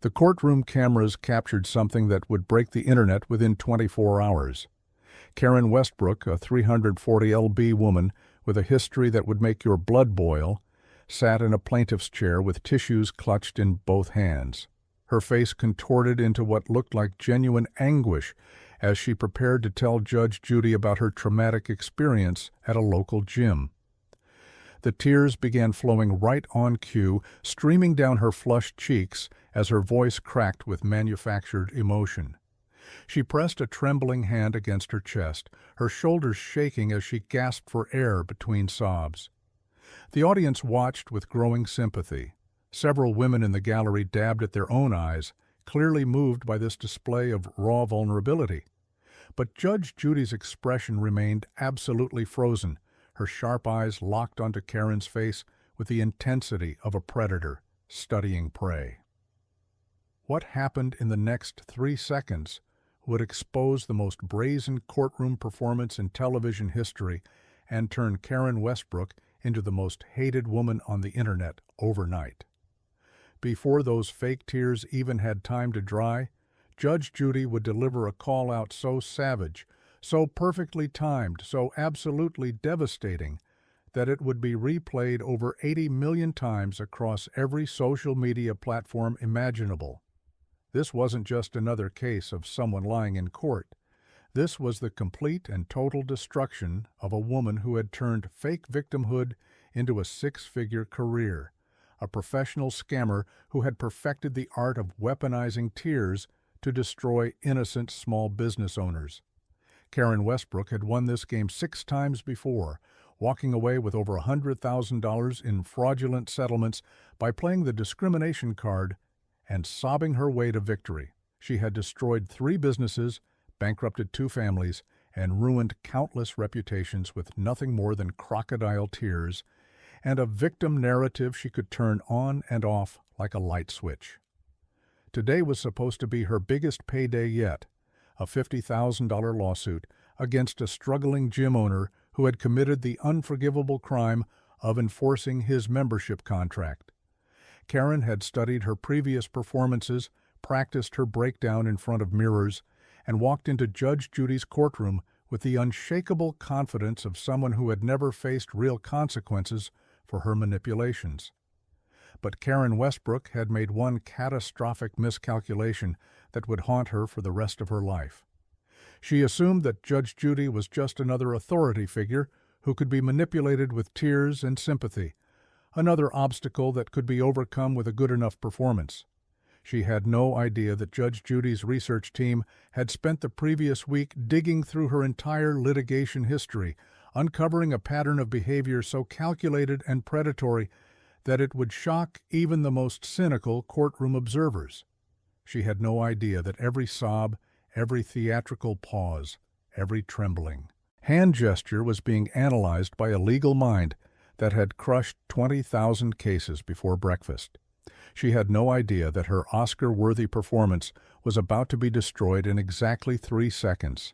The courtroom cameras captured something that would break the internet within 24 hours. Karen Westbrook, a 340 lb woman with a history that would make your blood boil, sat in a plaintiff's chair with tissues clutched in both hands, her face contorted into what looked like genuine anguish as she prepared to tell Judge Judy about her traumatic experience at a local gym. The tears began flowing right on cue, streaming down her flushed cheeks as her voice cracked with manufactured emotion. She pressed a trembling hand against her chest, her shoulders shaking as she gasped for air between sobs. The audience watched with growing sympathy. Several women in the gallery dabbed at their own eyes, clearly moved by this display of raw vulnerability. But Judge Judy's expression remained absolutely frozen, her sharp eyes locked onto Karen's face with the intensity of a predator studying prey. What happened in the next 3 seconds would expose the most brazen courtroom performance in television history and turn Karen Westbrook into the most hated woman on the internet overnight. Before those fake tears even had time to dry, Judge Judy would deliver a call-out so savage, so perfectly timed, so absolutely devastating, that it would be replayed over 80 million times across every social media platform imaginable. This wasn't just another case of someone lying in court. This was the complete and total destruction of a woman who had turned fake victimhood into a 6-figure career, a professional scammer who had perfected the art of weaponizing tears to destroy innocent small business owners. Karen Westbrook had won this game 6 times before, walking away with over $100,000 in fraudulent settlements by playing the discrimination card and sobbing her way to victory. She had destroyed 3 businesses, bankrupted 2 families, and ruined countless reputations with nothing more than crocodile tears and a victim narrative she could turn on and off like a light switch. Today was supposed to be her biggest payday yet, a $50,000 lawsuit against a struggling gym owner who had committed the unforgivable crime of enforcing his membership contract. Karen had studied her previous performances, practiced her breakdown in front of mirrors, and walked into Judge Judy's courtroom with the unshakable confidence of someone who had never faced real consequences for her manipulations. But Karen Westbrook had made one catastrophic miscalculation that would haunt her for the rest of her life. She assumed that Judge Judy was just another authority figure who could be manipulated with tears and sympathy, another obstacle that could be overcome with a good enough performance. She had no idea that Judge Judy's research team had spent the previous week digging through her entire litigation history, uncovering a pattern of behavior so calculated and predatory that it would shock even the most cynical courtroom observers. She had no idea that every sob, every theatrical pause, every trembling hand gesture was being analyzed by a legal mind that had crushed 20,000 cases before breakfast. She had no idea that her Oscar-worthy performance was about to be destroyed in exactly 3 seconds,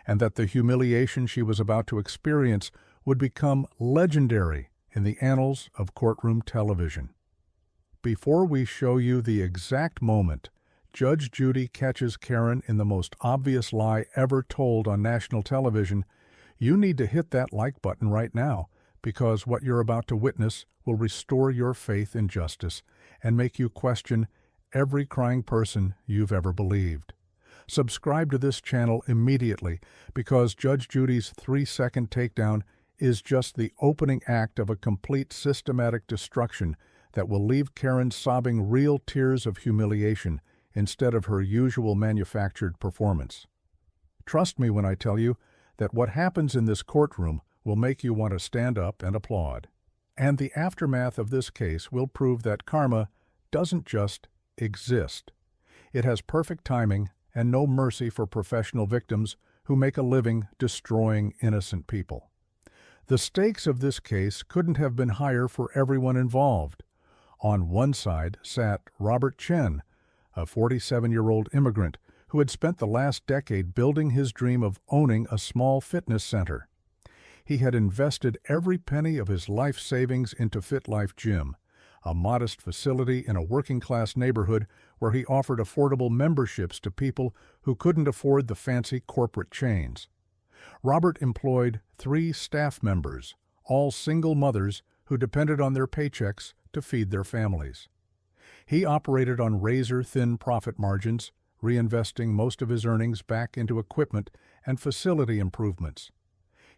and that the humiliation she was about to experience would become legendary in the annals of courtroom television. Before we show you the exact moment Judge Judy catches Karen in the most obvious lie ever told on national television, you need to hit that like button right now, because what you're about to witness will restore your faith in justice and make you question every crying person you've ever believed. Subscribe to this channel immediately, because Judge Judy's 3-second takedown is just the opening act of a complete systematic destruction that will leave Karen sobbing real tears of humiliation instead of her usual manufactured performance. Trust me when I tell you that what happens in this courtroom will make you want to stand up and applaud. And the aftermath of this case will prove that karma doesn't just exist. It has perfect timing and no mercy for professional victims who make a living destroying innocent people. The stakes of this case couldn't have been higher for everyone involved. On one side sat Robert Chen, a 47-year-old immigrant who had spent the last decade building his dream of owning a small fitness center. He had invested every penny of his life savings into FitLife Gym, a modest facility in a working-class neighborhood where he offered affordable memberships to people who couldn't afford the fancy corporate chains. Robert employed 3 staff members, all single mothers who depended on their paychecks to feed their families. He operated on razor-thin profit margins, reinvesting most of his earnings back into equipment and facility improvements.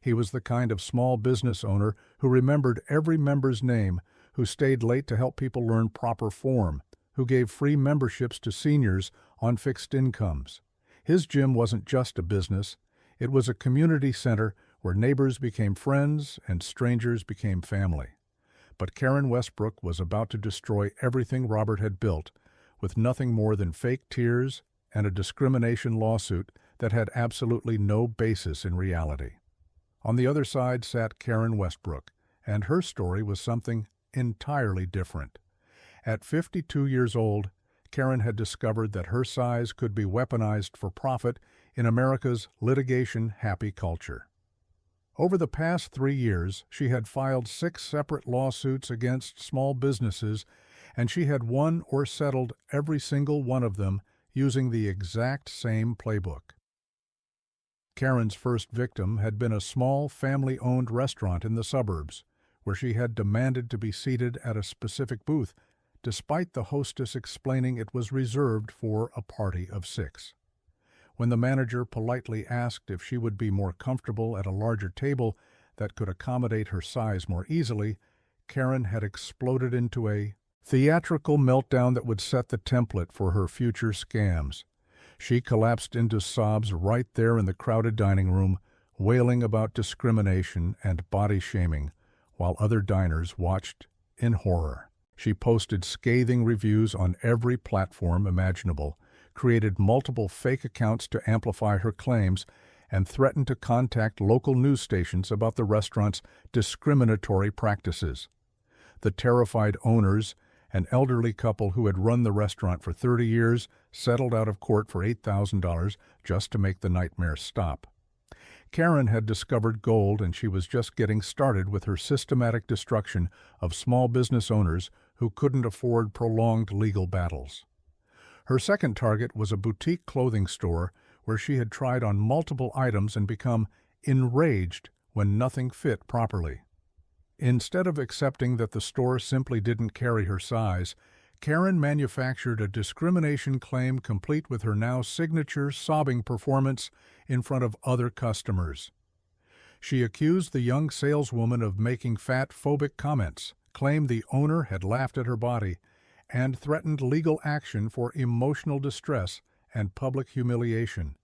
He was the kind of small business owner who remembered every member's name, who stayed late to help people learn proper form, who gave free memberships to seniors on fixed incomes. His gym wasn't just a business, it was a community center where neighbors became friends and strangers became family. But Karen Westbrook was about to destroy everything Robert had built, with nothing more than fake tears and a discrimination lawsuit that had absolutely no basis in reality. On the other side sat Karen Westbrook, and her story was something entirely different. At 52 years old, Karen had discovered that her size could be weaponized for profit in America's litigation-happy culture. Over the past 3 years, she had filed 6 separate lawsuits against small businesses, and she had won or settled every single one of them using the exact same playbook. Karen's first victim had been a small, family-owned restaurant in the suburbs, where she had demanded to be seated at a specific booth, despite the hostess explaining it was reserved for a party of 6. When the manager politely asked if she would be more comfortable at a larger table that could accommodate her size more easily, Karen had exploded into a theatrical meltdown that would set the template for her future scams. She collapsed into sobs right there in the crowded dining room, wailing about discrimination and body shaming, while other diners watched in horror. She posted scathing reviews on every platform imaginable, created multiple fake accounts to amplify her claims, and threatened to contact local news stations about the restaurant's discriminatory practices. The terrified owners, an elderly couple who had run the restaurant for 30 years, settled out of court for $8,000 just to make the nightmare stop. Karen had discovered gold, and she was just getting started with her systematic destruction of small business owners who couldn't afford prolonged legal battles. Her second target was a boutique clothing store where she had tried on multiple items and become enraged when nothing fit properly. Instead of accepting that the store simply didn't carry her size, Karen manufactured a discrimination claim complete with her now signature sobbing performance in front of other customers. She accused the young saleswoman of making fat-phobic comments, claimed the owner had laughed at her body, and threatened legal action for emotional distress and public humiliation.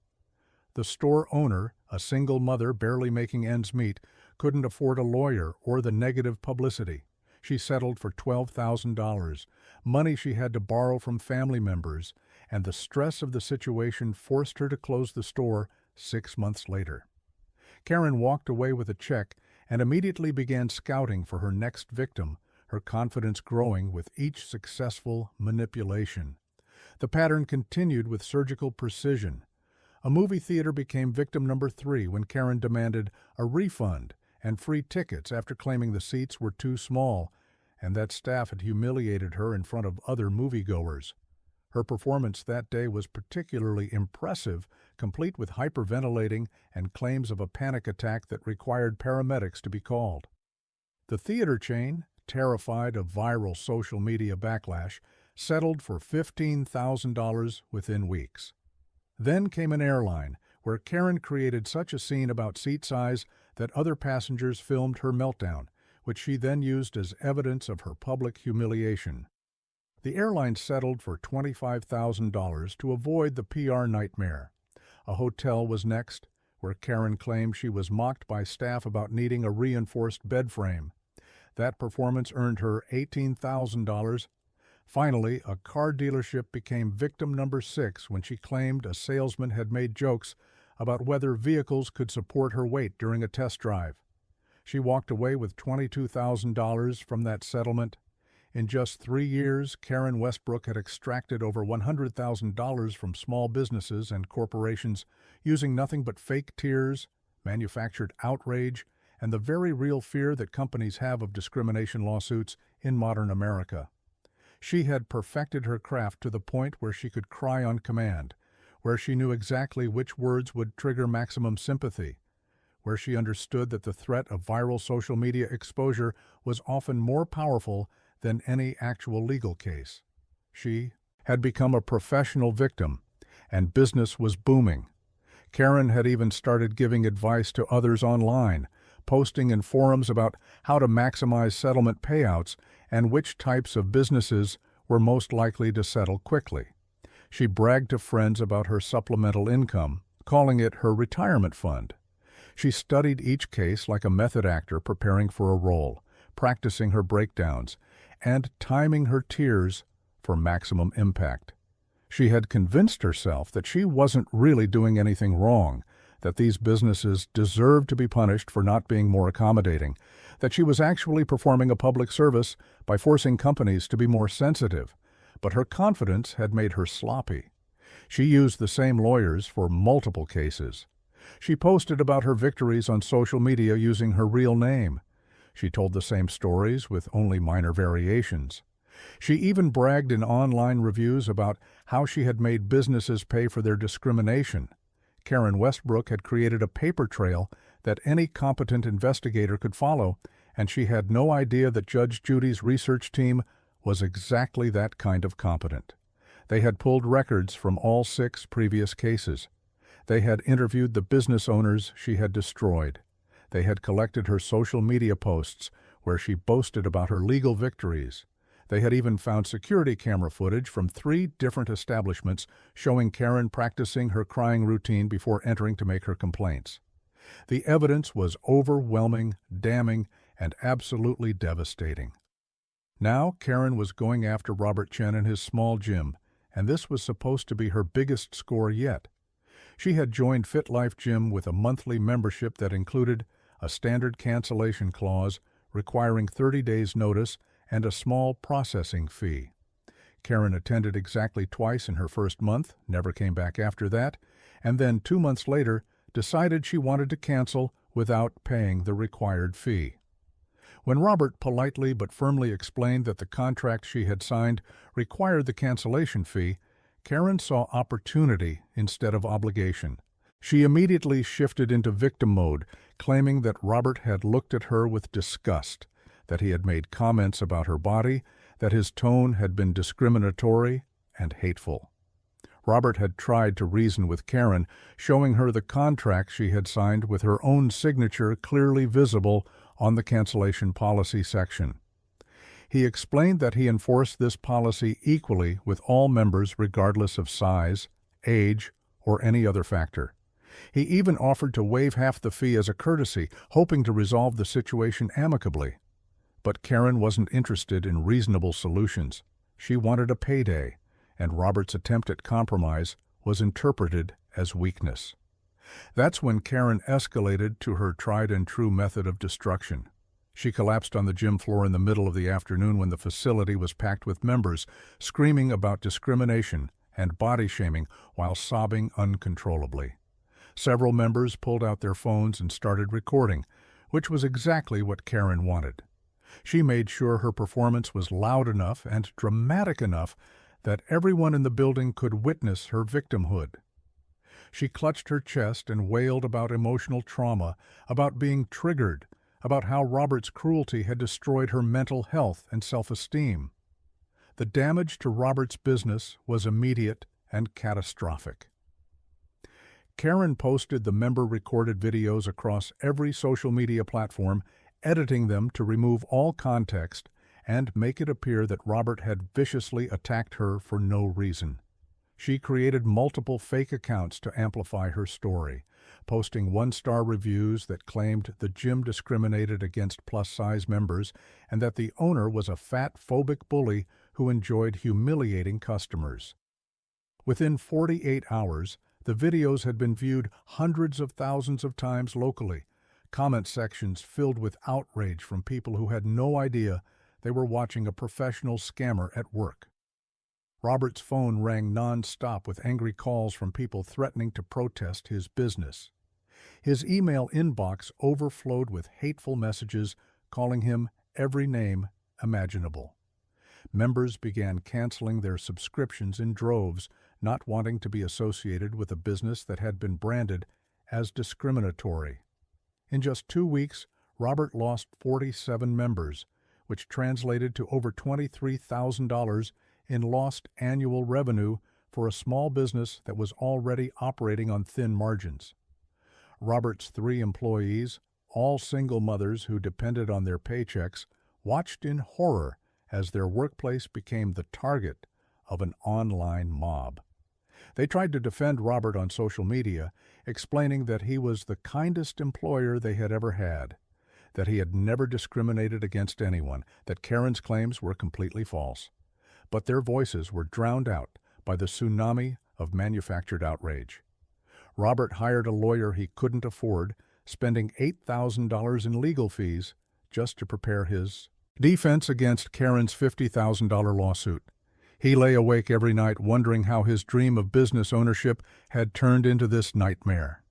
The store owner, a single mother barely making ends meet, couldn't afford a lawyer or the negative publicity. She settled for $12,000, money she had to borrow from family members, and the stress of the situation forced her to close the store 6 months later. Karen walked away with a check and immediately began scouting for her next victim, her confidence growing with each successful manipulation. The pattern continued with surgical precision. A movie theater became victim number 3 when Karen demanded a refund and free tickets after claiming the seats were too small and that staff had humiliated her in front of other moviegoers. Her performance that day was particularly impressive, complete with hyperventilating and claims of a panic attack that required paramedics to be called. The theater chain, terrified of viral social media backlash, settled for $15,000 within weeks. Then came an airline, where Karen created such a scene about seat size that other passengers filmed her meltdown, which she then used as evidence of her public humiliation. The airline settled for $25,000 to avoid the PR nightmare. A hotel was next, where Karen claimed she was mocked by staff about needing a reinforced bed frame. That performance earned her $18,000. Finally, a car dealership became victim number 6 when she claimed a salesman had made jokes about whether vehicles could support her weight during a test drive. She walked away with $22,000 from that settlement. In just 3 years, Karen Westbrook had extracted over $100,000 from small businesses and corporations using nothing but fake tears, manufactured outrage, and the very real fear that companies have of discrimination lawsuits in modern America. She had perfected her craft to the point where she could cry on command, where she knew exactly which words would trigger maximum sympathy, where she understood that the threat of viral social media exposure was often more powerful than any actual legal case. She had become a professional victim, and business was booming. Karen had even started giving advice to others online, posting in forums about how to maximize settlement payouts and which types of businesses were most likely to settle quickly. She bragged to friends about her supplemental income, calling it her retirement fund. She studied each case like a method actor preparing for a role, practicing her breakdowns, and timing her tears for maximum impact. She had convinced herself that she wasn't really doing anything wrong, that these businesses deserved to be punished for not being more accommodating, that she was actually performing a public service by forcing companies to be more sensitive. But her confidence had made her sloppy. She used the same lawyers for multiple cases. She posted about her victories on social media using her real name. She told the same stories with only minor variations. She even bragged in online reviews about how she had made businesses pay for their discrimination. Karen Westbrook had created a paper trail that any competent investigator could follow, and she had no idea that Judge Judy's research team was exactly that kind of competent. They had pulled records from all 6 previous cases. They had interviewed the business owners she had destroyed. They had collected her social media posts where she boasted about her legal victories. They had even found security camera footage from 3 different establishments showing Karen practicing her crying routine before entering to make her complaints. The evidence was overwhelming, damning, and absolutely devastating. Now Karen was going after Robert Chen in his small gym, and this was supposed to be her biggest score yet. She had joined FitLife Gym with a monthly membership that included a standard cancellation clause requiring 30 days' notice and a small processing fee. Karen attended exactly twice in her first month, never came back after that, and then 2 months later decided she wanted to cancel without paying the required fee. When Robert politely but firmly explained that the contract she had signed required the cancellation fee, Karen saw opportunity instead of obligation. She immediately shifted into victim mode, claiming that Robert had looked at her with disgust, that he had made comments about her body, that his tone had been discriminatory and hateful. Robert had tried to reason with Karen, showing her the contract she had signed with her own signature clearly visible on the cancellation policy section. He explained that he enforced this policy equally with all members regardless of size, age, or any other factor. He even offered to waive half the fee as a courtesy, hoping to resolve the situation amicably. But Karen wasn't interested in reasonable solutions. She wanted a payday, and Robert's attempt at compromise was interpreted as weakness. That's when Karen escalated to her tried-and-true method of destruction. She collapsed on the gym floor in the middle of the afternoon when the facility was packed with members, screaming about discrimination and body shaming while sobbing uncontrollably. Several members pulled out their phones and started recording, which was exactly what Karen wanted. She made sure her performance was loud enough and dramatic enough that everyone in the building could witness her victimhood. She clutched her chest and wailed about emotional trauma, about being triggered, about how Robert's cruelty had destroyed her mental health and self-esteem. The damage to Robert's business was immediate and catastrophic. Karen posted the member-recorded videos across every social media platform, editing them to remove all context and make it appear that Robert had viciously attacked her for no reason. She created multiple fake accounts to amplify her story, posting one-star reviews that claimed the gym discriminated against plus-size members and that the owner was a fat-phobic bully who enjoyed humiliating customers. Within 48 hours, the videos had been viewed hundreds of thousands of times locally, comment sections filled with outrage from people who had no idea they were watching a professional scammer at work. Robert's phone rang non-stop with angry calls from people threatening to protest his business. His email inbox overflowed with hateful messages calling him every name imaginable. Members began canceling their subscriptions in droves, not wanting to be associated with a business that had been branded as discriminatory. In just 2 weeks, Robert lost 47 members, which translated to over $23,000 in lost annual revenue for a small business that was already operating on thin margins. Robert's 3 employees, all single mothers who depended on their paychecks, watched in horror as their workplace became the target of an online mob. They tried to defend Robert on social media, explaining that he was the kindest employer they had ever had, that he had never discriminated against anyone, that Karen's claims were completely false. But their voices were drowned out by the tsunami of manufactured outrage. Robert hired a lawyer he couldn't afford, spending $8,000 in legal fees just to prepare his defense against Karen's $50,000 lawsuit. He lay awake every night wondering how his dream of business ownership had turned into this nightmare.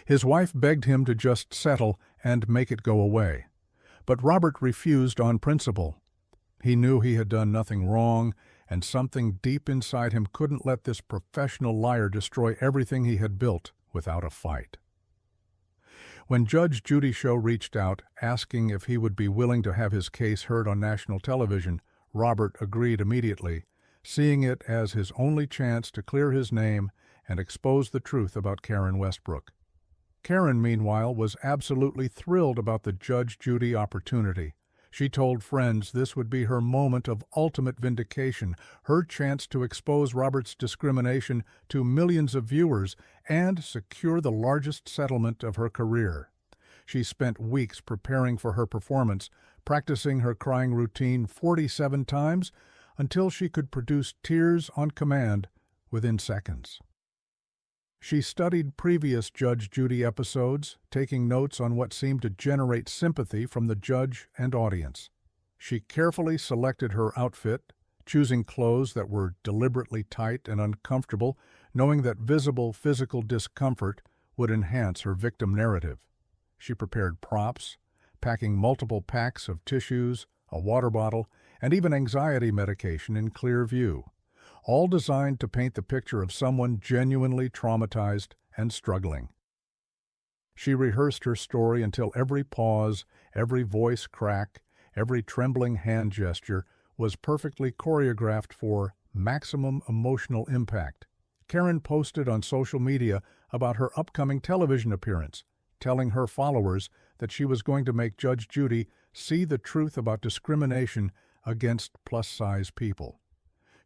His wife begged him to just settle and make it go away. But Robert refused on principle. He knew he had done nothing wrong, and something deep inside him couldn't let this professional liar destroy everything he had built without a fight. When Judge Judy show reached out, asking if he would be willing to have his case heard on national television, Robert agreed immediately, seeing it as his only chance to clear his name and expose the truth about Karen Westbrook. Karen, meanwhile, was absolutely thrilled about the Judge Judy opportunity. She told friends this would be her moment of ultimate vindication, her chance to expose Robert's discrimination to millions of viewers and secure the largest settlement of her career. She spent weeks preparing for her performance, practicing her crying routine 47 times until she could produce tears on command within seconds. She studied previous Judge Judy episodes, taking notes on what seemed to generate sympathy from the judge and audience. She carefully selected her outfit, choosing clothes that were deliberately tight and uncomfortable, knowing that visible physical discomfort would enhance her victim narrative. She prepared props, packing multiple packs of tissues, a water bottle, and even anxiety medication in clear view, all designed to paint the picture of someone genuinely traumatized and struggling. She rehearsed her story until every pause, every voice crack, every trembling hand gesture was perfectly choreographed for maximum emotional impact. Karen posted on social media about her upcoming television appearance, telling her followers that she was going to make Judge Judy see the truth about discrimination against plus-size people.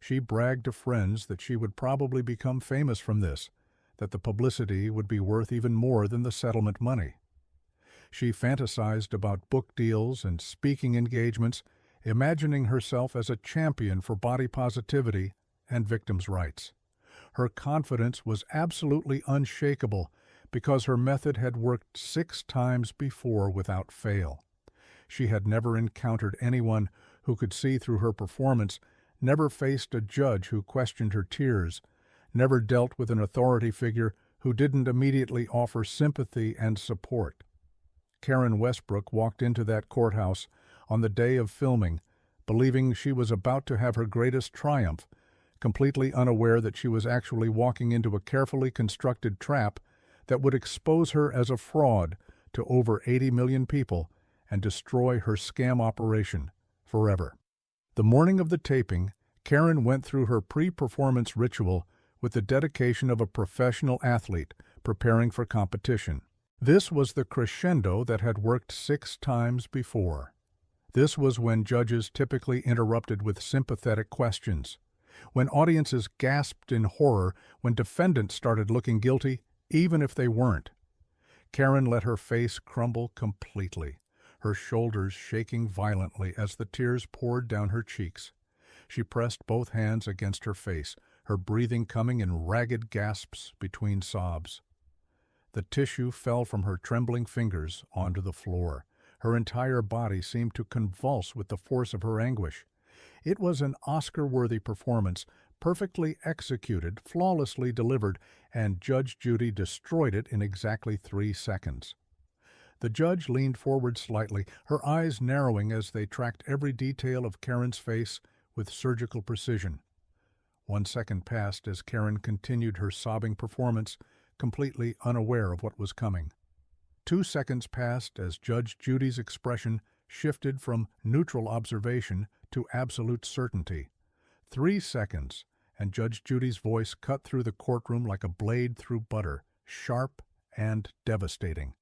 She bragged to friends that she would probably become famous from this, that the publicity would be worth even more than the settlement money. She fantasized about book deals and speaking engagements, imagining herself as a champion for body positivity and victims' rights. Her confidence was absolutely unshakable because her method had worked 6 times before without fail. She had never encountered anyone who could see through her performance, never faced a judge who questioned her tears, never dealt with an authority figure who didn't immediately offer sympathy and support. Karen Westbrook walked into that courthouse on the day of filming, believing she was about to have her greatest triumph, completely unaware that she was actually walking into a carefully constructed trap that would expose her as a fraud to over 80 million people and destroy her scam operation forever. The morning of the taping, Karen went through her pre-performance ritual with the dedication of a professional athlete preparing for competition. This was the crescendo that had worked 6 times before. This was when judges typically interrupted with sympathetic questions, when audiences gasped in horror, when defendants started looking guilty, even if they weren't. Karen let her face crumble completely, her shoulders shaking violently as the tears poured down her cheeks. She pressed both hands against her face, her breathing coming in ragged gasps between sobs. The tissue fell from her trembling fingers onto the floor. Her entire body seemed to convulse with the force of her anguish. It was an Oscar-worthy performance, perfectly executed, flawlessly delivered, and Judge Judy destroyed it in exactly 3 seconds. The judge leaned forward slightly, her eyes narrowing as they tracked every detail of Karen's face with surgical precision. 1 second passed as Karen continued her sobbing performance, completely unaware of what was coming. 2 seconds passed as Judge Judy's expression shifted from neutral observation to absolute certainty. 3 seconds, and Judge Judy's voice cut through the courtroom like a blade through butter, sharp and devastating.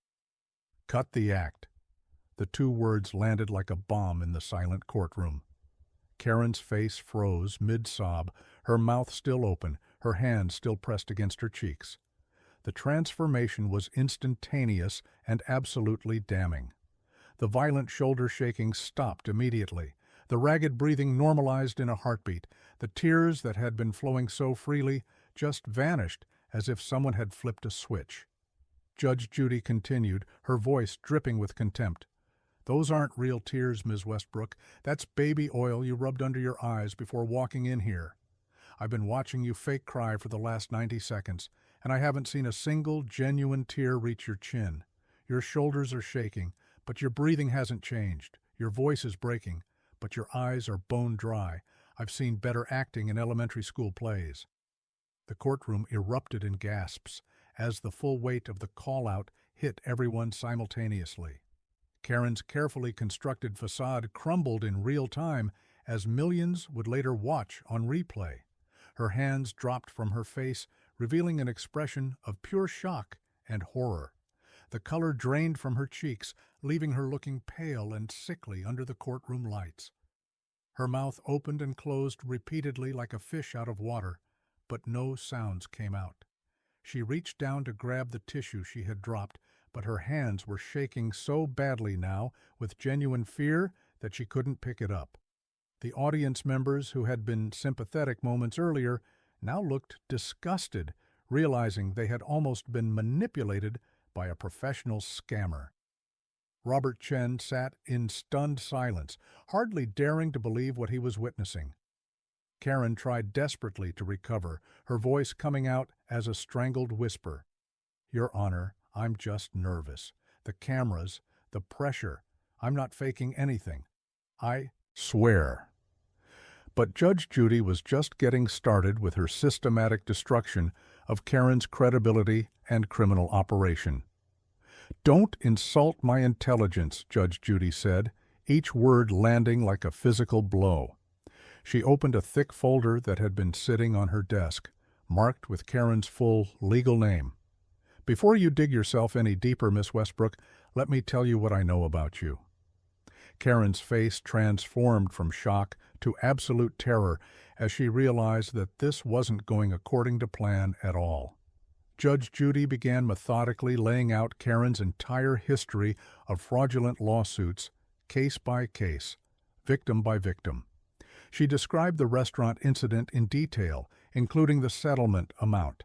"Cut the act." The 2 words landed like a bomb in the silent courtroom. Karen's face froze mid-sob, her mouth still open, her hands still pressed against her cheeks. The transformation was instantaneous and absolutely damning. The violent shoulder shaking stopped immediately. The ragged breathing normalized in a heartbeat. The tears that had been flowing so freely just vanished as if someone had flipped a switch. Judge Judy continued, her voice dripping with contempt. "Those aren't real tears, Ms. Westbrook. That's baby oil you rubbed under your eyes before walking in here. I've been watching you fake cry for the last 90 seconds, and I haven't seen a single genuine tear reach your chin. Your shoulders are shaking, but your breathing hasn't changed. Your voice is breaking, but your eyes are bone dry. I've seen better acting in elementary school plays." The courtroom erupted in gasps as the full weight of the call-out hit everyone simultaneously. Karen's carefully constructed facade crumbled in real time as millions would later watch on replay. Her hands dropped from her face, revealing an expression of pure shock and horror. The color drained from her cheeks, leaving her looking pale and sickly under the courtroom lights. Her mouth opened and closed repeatedly like a fish out of water, but no sounds came out. She reached down to grab the tissue she had dropped, but her hands were shaking so badly now with genuine fear that she couldn't pick it up. The audience members who had been sympathetic moments earlier now looked disgusted, realizing they had almost been manipulated by a professional scammer. Robert Chen sat in stunned silence, hardly daring to believe what he was witnessing. Karen tried desperately to recover, her voice coming out as a strangled whisper. "Your Honor, I'm just nervous. The cameras, the pressure. I'm not faking anything. I swear." But Judge Judy was just getting started with her systematic destruction of Karen's credibility and criminal operation. "Don't insult my intelligence," Judge Judy said, each word landing like a physical blow. She opened a thick folder that had been sitting on her desk, marked with Karen's full legal name. "Before you dig yourself any deeper, Miss Westbrook, let me tell you what I know about you." Karen's face transformed from shock to absolute terror as she realized that this wasn't going according to plan at all. Judge Judy began methodically laying out Karen's entire history of fraudulent lawsuits, case by case, victim by victim. She described the restaurant incident in detail, including the settlement amount.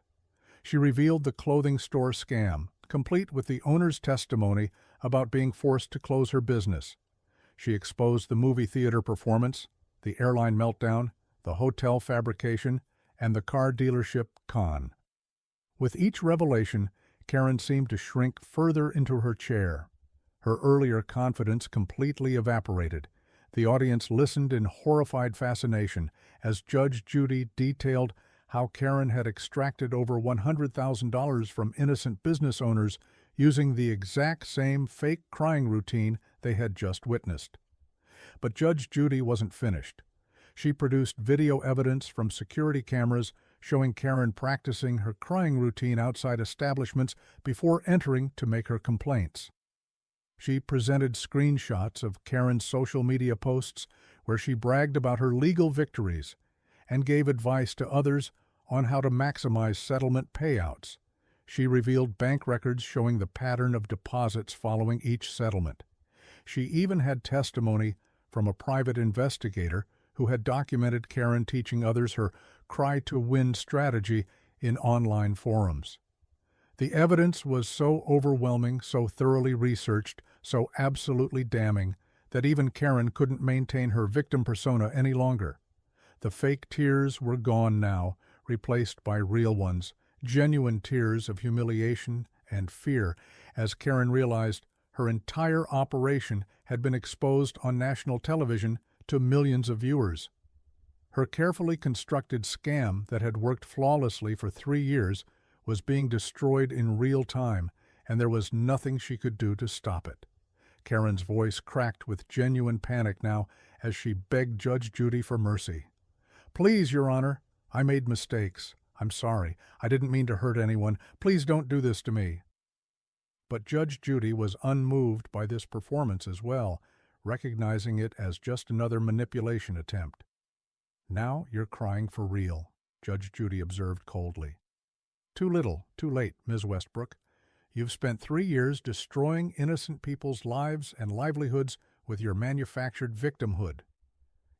She revealed the clothing store scam, complete with the owner's testimony about being forced to close her business. She exposed the movie theater performance, the airline meltdown, the hotel fabrication, and the car dealership con. With each revelation, Karen seemed to shrink further into her chair. Her earlier confidence completely evaporated. The audience listened in horrified fascination as Judge Judy detailed how Karen had extracted over $100,000 from innocent business owners using the exact same fake crying routine they had just witnessed. But Judge Judy wasn't finished. She produced video evidence from security cameras showing Karen practicing her crying routine outside establishments before entering to make her complaints. She presented screenshots of Karen's social media posts where she bragged about her legal victories and gave advice to others on how to maximize settlement payouts. She revealed bank records showing the pattern of deposits following each settlement. She even had testimony from a private investigator who had documented Karen teaching others her cry-to-win strategy in online forums. The evidence was so overwhelming, so thoroughly researched, so absolutely damning, that even Karen couldn't maintain her victim persona any longer. The fake tears were gone now, replaced by real ones, genuine tears of humiliation and fear, as Karen realized her entire operation had been exposed on national television to millions of viewers. Her carefully constructed scam that had worked flawlessly for 3 years was being destroyed in real time, and there was nothing she could do to stop it. Karen's voice cracked with genuine panic now as she begged Judge Judy for mercy. "Please, Your Honor, I made mistakes. I'm sorry. I didn't mean to hurt anyone. Please don't do this to me." But Judge Judy was unmoved by this performance as well, recognizing it as just another manipulation attempt. "Now you're crying for real," Judge Judy observed coldly. "Too little, too late, Ms. Westbrook. You've spent 3 years destroying innocent people's lives and livelihoods with your manufactured victimhood.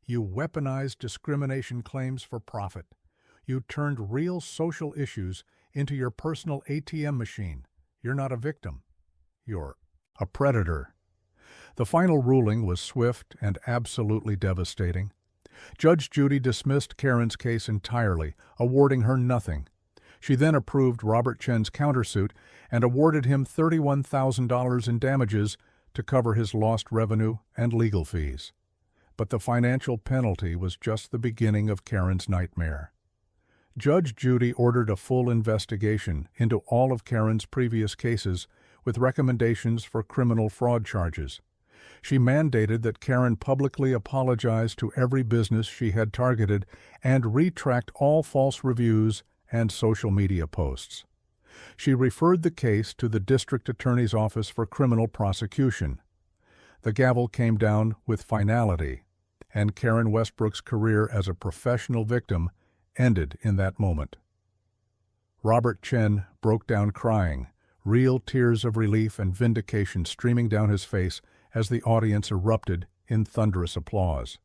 You weaponized discrimination claims for profit. You turned real social issues into your personal ATM machine. You're not a victim. You're a predator." The final ruling was swift and absolutely devastating. Judge Judy dismissed Karen's case entirely, awarding her nothing. She then approved Robert Chen's countersuit and awarded him $31,000 in damages to cover his lost revenue and legal fees. But the financial penalty was just the beginning of Karen's nightmare. Judge Judy ordered a full investigation into all of Karen's previous cases with recommendations for criminal fraud charges. She mandated that Karen publicly apologize to every business she had targeted and retract all false reviews and social media posts. She referred the case to the District Attorney's Office for Criminal Prosecution. The gavel came down with finality, and Karen Westbrook's career as a professional victim ended in that moment. Robert Chen broke down crying, real tears of relief and vindication streaming down his face as the audience erupted in thunderous applause.